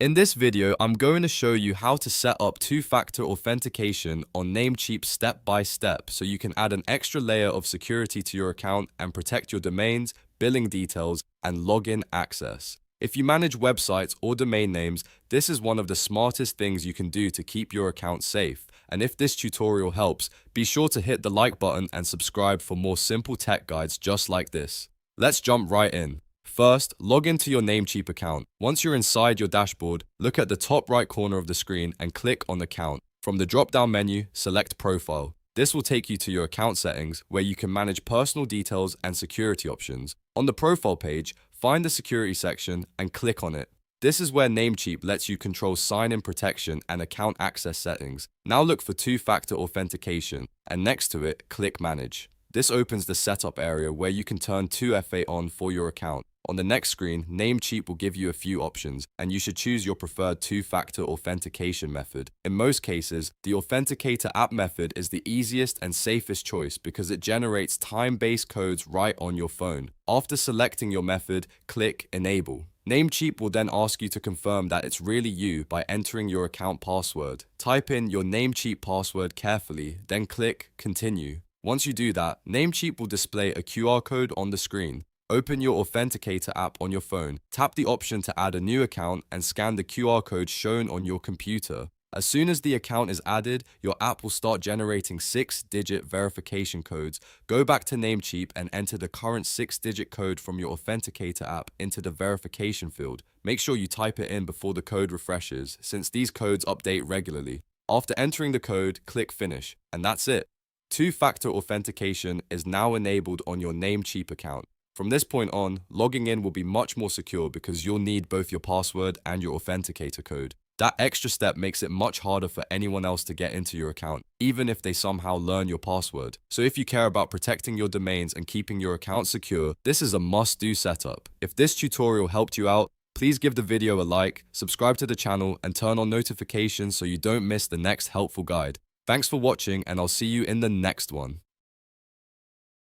In this video, I'm going to show you how to set up two-factor authentication on Namecheap step by step so you can add an extra layer of security to your account and protect your domains, billing details, and login access. If you manage websites or domain names, this is one of the smartest things you can do to keep your account safe. And if this tutorial helps, be sure to hit the like button and subscribe for more simple tech guides just like this. Let's jump right in. First, log into your Namecheap account. Once you're inside your dashboard, look at the top right corner of the screen and click on Account. From the drop-down menu, select Profile. This will take you to your account settings where you can manage personal details and security options. On the Profile page, find the Security section and click on it. This is where Namecheap lets you control sign-in protection and account access settings. Now look for two-factor authentication, and next to it, click Manage. This opens the setup area where you can turn 2FA on for your account. On the next screen, Namecheap will give you a few options, and you should choose your preferred two-factor authentication method. In most cases, the Authenticator app method is the easiest and safest choice because it generates time-based codes right on your phone. After selecting your method, click Enable. Namecheap will then ask you to confirm that it's really you by entering your account password. Type in your Namecheap password carefully, then click Continue. Once you do that, Namecheap will display a QR code on the screen. Open your Authenticator app on your phone, tap the option to add a new account, and scan the QR code shown on your computer. As soon as the account is added, your app will start generating 6-digit verification codes. Go back to Namecheap and enter the current 6-digit code from your Authenticator app into the verification field. Make sure you type it in before the code refreshes, since these codes update regularly. After entering the code, click Finish, and that's it. Two-factor authentication is now enabled on your Namecheap account. From this point on, logging in will be much more secure because you'll need both your password and your Authenticator code. That extra step makes it much harder for anyone else to get into your account, even if they somehow learn your password. So if you care about protecting your domains and keeping your account secure, this is a must-do setup. If this tutorial helped you out, please give the video a like, subscribe to the channel, and turn on notifications so you don't miss the next helpful guide. Thanks for watching, and I'll see you in the next one.